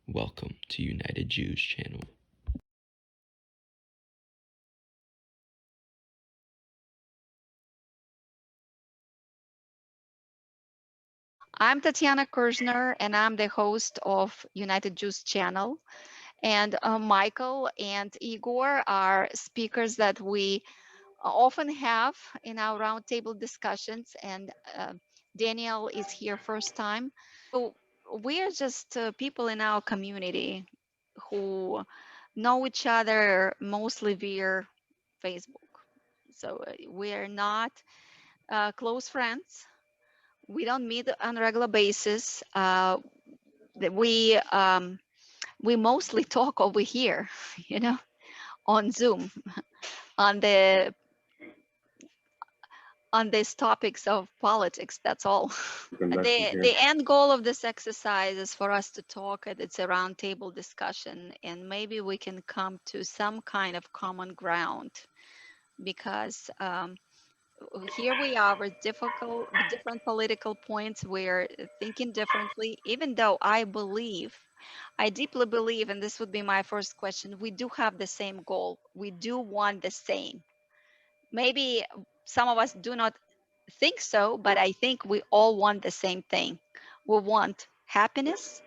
Welcome to United Jews channel. I'm Tatiana Kerzhner, and I'm the host of United Jews channel. And Michael and Igor are speakers that we often have in our roundtable discussions. And Daniel is here first time. So we are just people in our community who know each other mostly via Facebook. So we're not close friends. We don't meet on a regular basis. That we mostly talk over here, you know, on Zoom, on these topics of politics. That's all. The end goal of this exercise is for us to talk. It's a roundtable discussion, and maybe we can come to some kind of common ground because here we are with different political points. We're thinking differently, even though I deeply believe, and this would be my first question, we do have the same goal. We do want the same. Maybe some of us do not think so, but I think we all want the same thing. We want happiness.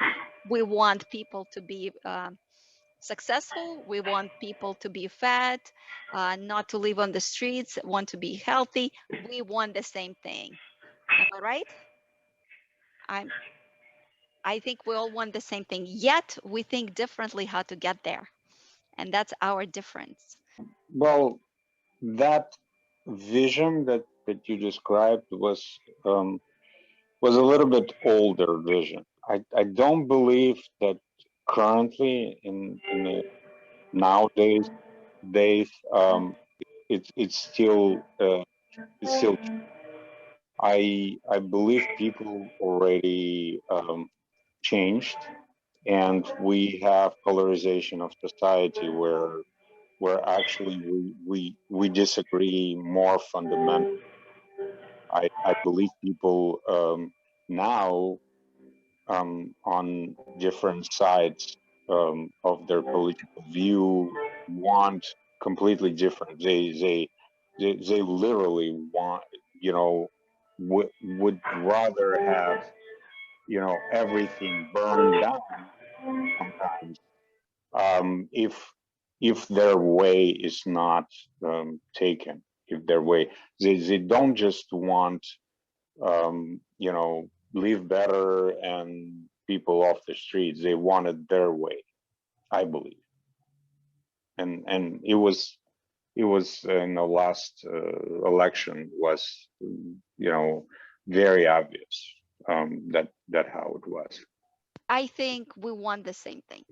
We want people to be successful. We want people to be fed, not to live on the streets, want to be healthy. We want the same thing. Am I right? I think we all want the same thing, yet we think differently how to get there. And that's our difference. Well, that vision that you described was a little bit older vision. I don't believe that currently in the nowadays days it's still I believe people already changed, and we have polarization of society where actually we disagree more fundamentally. I believe people now on different sides of their political view want completely different. They literally want, you know, would rather have, you know, everything burned down sometimes, if their way is not taken. If their way, they don't just want, you know, live better and people off the streets. They wanted their way, I believe, and it was in the last election was, you know, very obvious that how it was. I think we want the same things.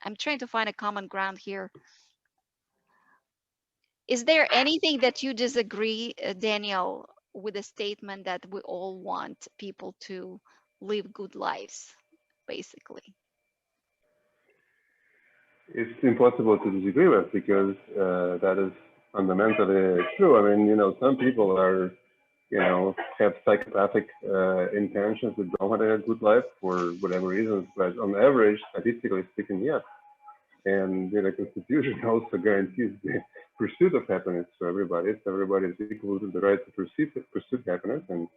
I'm trying to find a common ground here. Is there anything that you disagree, Daniel, with the statement that we all want people to live good lives, basically? It's impossible to disagree with because that is fundamentally true. I mean, you know, some people are, you know, have psychopathic intentions that don't want a good life for whatever reasons, but on average, statistically speaking, yes. And the Constitution also guarantees the pursuit of happiness for everybody. So everybody is equal to the right to pursue happiness and,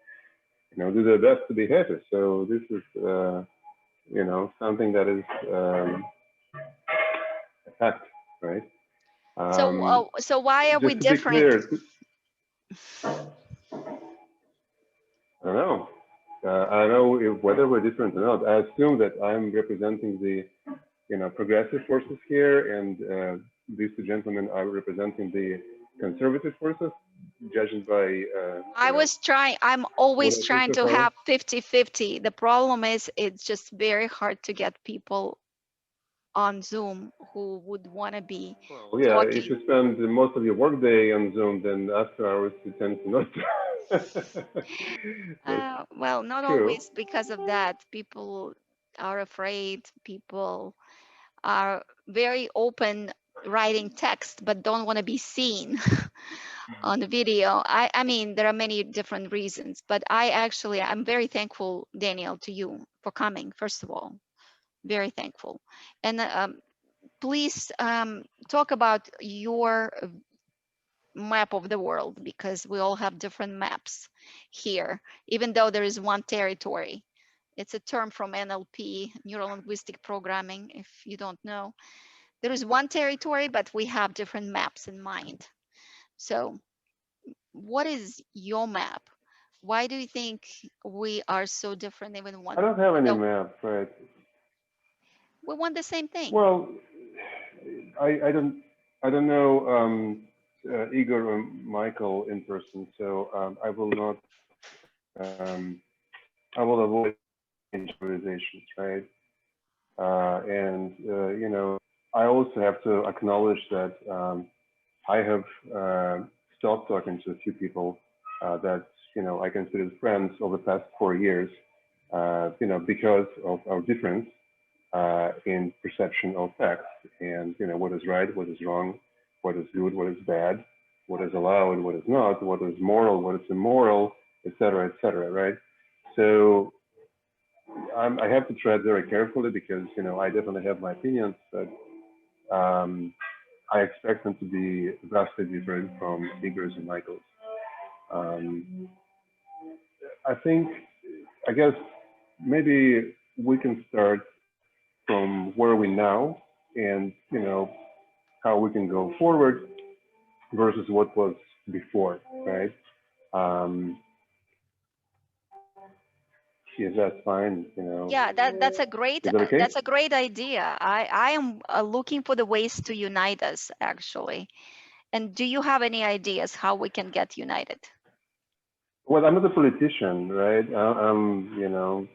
you know, do their best to be happy. So this is, you know, something that is a fact, right? So why are we Just to be different? clear, I don't know. I don't know if whether we're different or not. I assume that I'm representing the, you know, progressive forces here, and these two gentlemen are representing the conservative forces, judging by, I'm what always I see trying so to far. have 50-50. The problem is it's just very hard to get people on Zoom who would want to be Well, yeah, if talking. you spend most of your workday on Zoom, then after hours you tend to not. That's Well, not true. always because of that. People are afraid. People are very open writing text, but don't want to be seen on the video. I mean, there are many different reasons, but I'm very thankful, Daniel, to you for coming, first of all. very thankful. And please talk about your map of the world, because we all have different maps here, even though there is one territory. It's a term from NLP, neuro linguistic programming, if you don't know. There is one territory, but we have different maps in mind. So what is your map? Why do you think we are so different, even one? I don't have any map, right? We want the same thing. Well, I don't know Igor or Michael in person, so I will not. I will avoid generalizations, right? And you know, I also have to acknowledge that I have stopped talking to a few people that you know I considered friends over the past 4 years. You know, because of our difference in perception of facts and you know what is right, what is wrong, what is good, what is bad, what is allowed, what is not, what is moral, what is immoral, etc., etc. Right? So I have to tread very carefully because you know I definitely have my opinions, but I expect them to be vastly different from Igor's and Michael's. I think, I guess maybe we can start from where we now and you know how we can go forward versus what was before, right? Um, is that fine? You know. Yeah, that's a great okay? That's a great idea. I am looking for the ways to unite us, actually. And do you have any ideas how we can get united? Well, I'm not a politician, right? I'm you know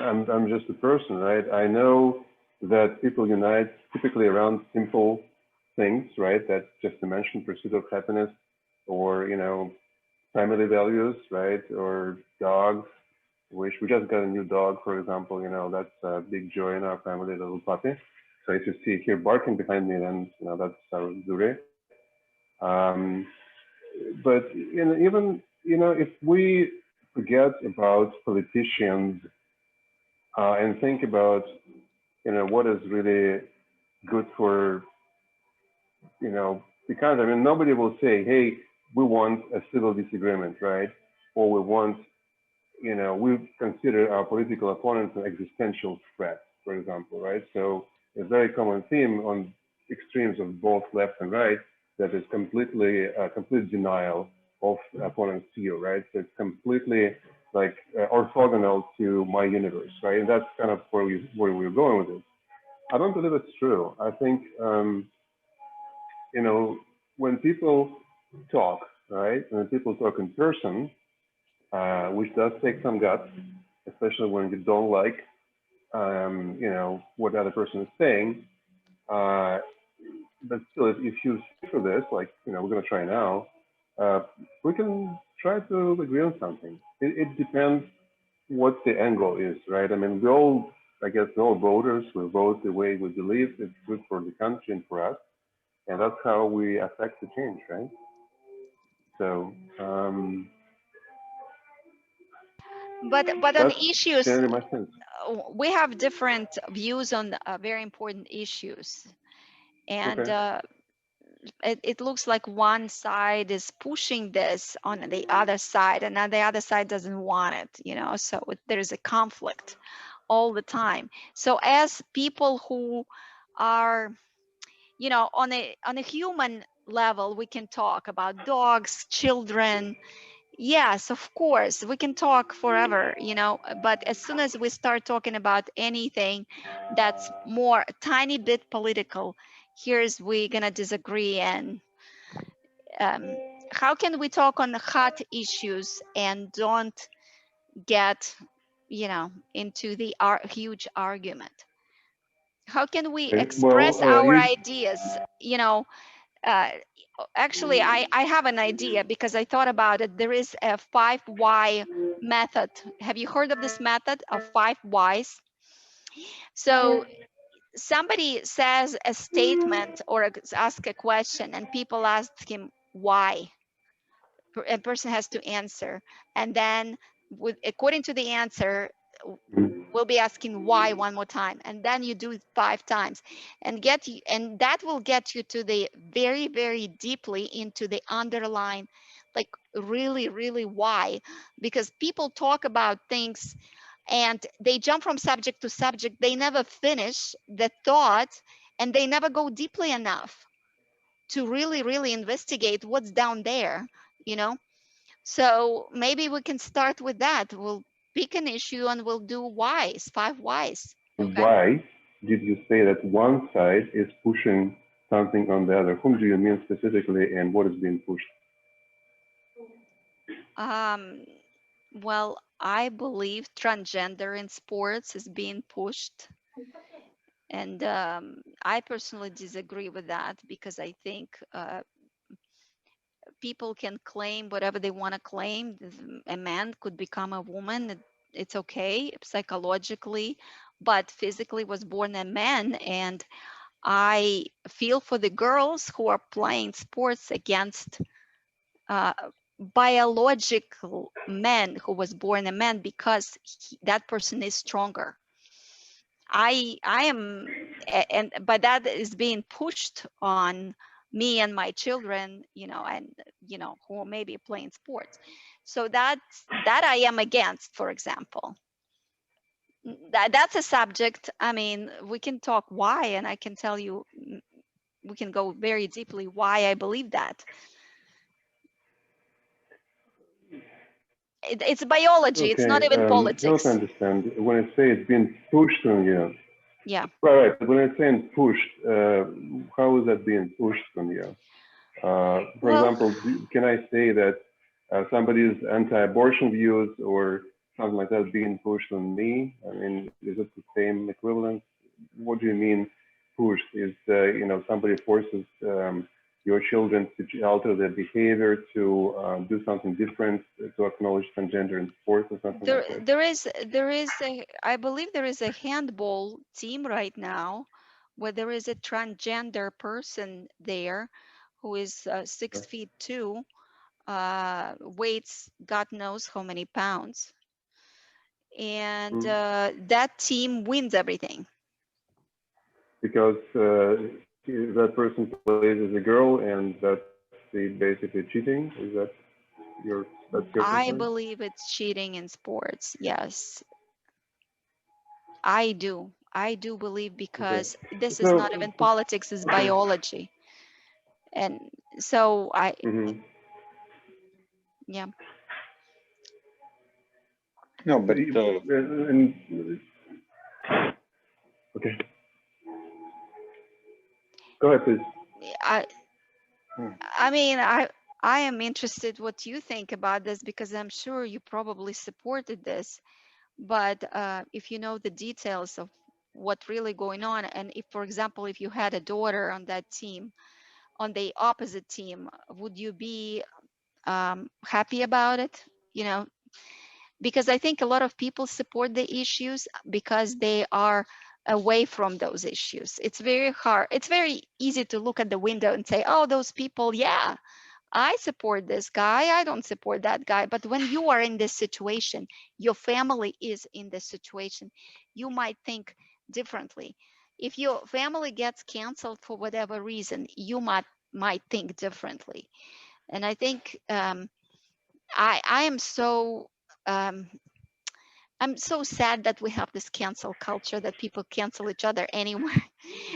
I'm just a person, right? I know that people unite typically around simple things, right? That just to mention pursuit of happiness, or you know family values, right? Or dogs. We just got a new dog, for example. You know, that's a big joy in our family, a little puppy. So if you see here barking behind me, then you know that's our Zure. Um, but you know, even you know, if we forget about politicians and think about you know what is really good for you know the country. I mean, nobody will say, "Hey, we want a civil disagreement," right? Or we want you know, we consider our political opponents an existential threat, for example, right? So a very common theme on extremes of both left and right that is completely complete denial of opponent's view, right? So it's completely like orthogonal to my universe, right? And that's kind of where we're going with it. I don't believe it's true. I think you know when people talk, right? When people talk in person, which does take some guts, especially when you don't like, you know, what the other person is saying. But still, if you stick with this, like, you know, we're going to try now, we can try to agree on something. It depends what the angle is, right? I mean, we all, I guess, we're all voters. We vote the way we believe it's good for the country and for us. And that's how we affect the change, right? So, but on that's issues, generally my sense. we have different views on very important issues, and Okay. it looks like one side is pushing this on the other side, and then the other side doesn't want it, you know, so there is a conflict all the time. So as people who are, you know, on a human level, we can talk about dogs, children. Yes, of course, we can talk forever, you know, but as soon as we start talking about anything that's more a tiny bit political, here's we're gonna disagree. And how can we talk on hot issues and don't get, you know, into the huge argument? How can we Okay. express Well, our ideas, you know? uh, Actually, I have an idea because I thought about it. There is a 5 why method. Have you heard of this method of 5 whys? So somebody says a statement or ask a question, and people ask him why. A person has to answer, and then according to the answer, we'll be asking why one more time, and then you do it 5 times, and that will get you to the very, very deeply into the underlying, like really, really why. Because people talk about things and they jump from subject to subject, they never finish the thought, and they never go deeply enough to really, really investigate what's down there, you know. So maybe we can start with that. We'll pick an issue and we'll do whys, 5 whys. Okay. Why did you say that one side is pushing something on the other? Whom do you mean specifically, and what is being pushed? Well, I believe transgender in sports is being pushed. And I personally disagree with that, because I think people can claim whatever they want to claim. A man could become a woman. It's okay psychologically, but physically was born a man. And I feel for the girls who are playing sports against biological men who was born a man, because that person is stronger. I am, but that is being pushed on me and my children, and who may be playing sports. So that I am against, for example. That's a subject. I mean, we can talk why, and I can tell you, we can go very deeply why I believe that. It's biology. Okay, It's not even politics. help understand. When I say it's being pushed on you, yeah. Right. When I'm saying pushed, how is that being pushed on you? For example, can I say that somebody's anti-abortion views or something like that being pushed on me? I mean, is it the same equivalent? What do you mean pushed? Is somebody forces your children to alter their behavior, to do something different, to acknowledge transgender in sports or something like that? I believe there is a handball team right now where there is a transgender person there who is 6'2", weights God knows how many pounds, and that team wins everything. Because that person plays as a girl, and that's basically cheating. Is that that's your I concern? believe it's cheating in sports. Yes, I do believe, because this is not even politics, it's biology. And so yeah. No, but okay. Go ahead, please. I mean, I am interested what you think about this, because I'm sure you probably supported this. But if you know the details of what really going on, and if, for example, if you had a daughter on that team, on the opposite team, would you be happy about it? Because I think a lot of people support the issues because they are away from those issues. It's very hard. It's very easy to look at the window and say, oh, those people, yeah, I support this guy, I don't support that guy. But when you are in this situation, your family is in this situation, you might think differently. If your family gets canceled for whatever reason, you might think differently. And I think I am so I'm so sad that we have this cancel culture, that people cancel each other anywhere.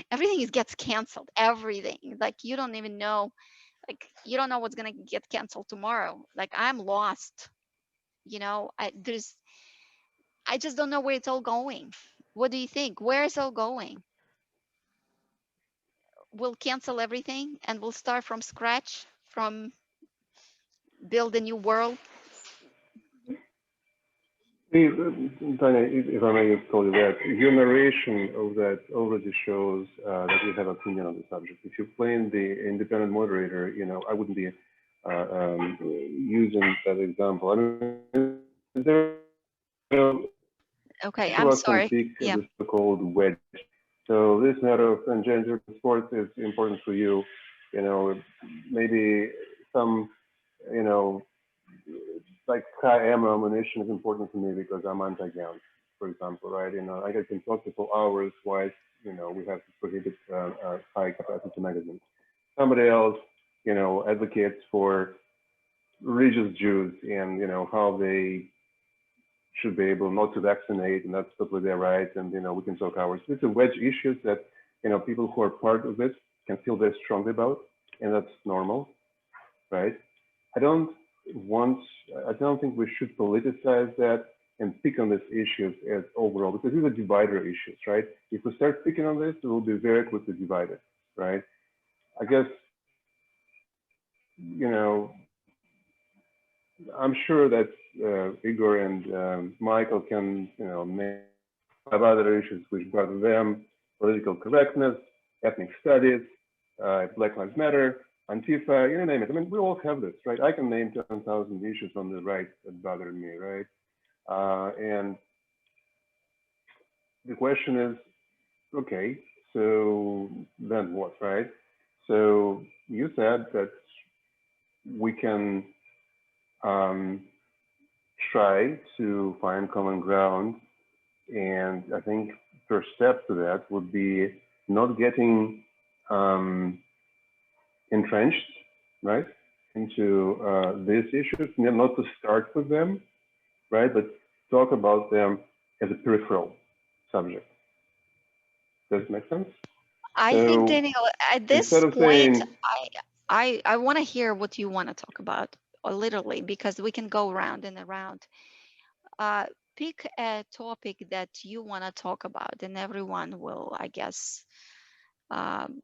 Everything gets canceled, everything. Like you don't even know, like you don't know what's gonna get canceled tomorrow. Like I'm lost. I just don't know where it's all going. What do you think? Where is all going? We'll cancel everything and we'll start from scratch, from build a new world. Tanya, if I may call you that, your narration of that already shows that you have opinion on the subject. If you're playing the independent moderator, I wouldn't be using that example. I mean, there okay, I'm sorry. Yeah. The so-called wedge. So this matter of transgender sports is important for you. Maybe some, like high ammo ammunition is important to me because I'm anti-gun. for example, right? I can talk for hours why, we have to prohibit high capacity magazines. Somebody else, advocates for religious Jews and, how they should be able not to vaccinate, and that's totally their right. And, we can talk hours. These are wedge issues that, people who are part of this can feel very strongly about, and that's normal, right? I don't think we should politicize that and pick on these issues as overall, because these are divider issues, right? If we start picking on this, we will be very quickly divided, right? I guess, I'm sure that Igor and Michael can, name have other issues which bother them: political correctness, ethnic studies, Black Lives Matter, Antifa, you name it. I mean, we all have this, right? I can name 10,000 issues on the right that bother me, right? And the question is, okay, so then what, right? So you said that we can try to find common ground, and I think first step to that would be not getting entrenched, right, into these issues, not to start with them, right, but talk about them as a peripheral subject. Does it make sense? I think, Daniel, at this point, saying, I want to hear what you want to talk about, or literally, because we can go round and around. Pick a topic that you want to talk about, and everyone will, I guess,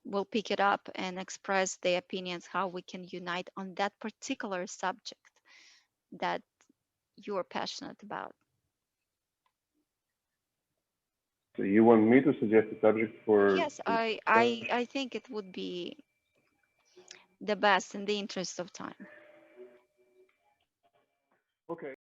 will pick it up and express their opinions, how we can unite on that particular subject that you're passionate about. So you want me to suggest a subject for? Yes, I think it would be the best in the interest of time. Okay.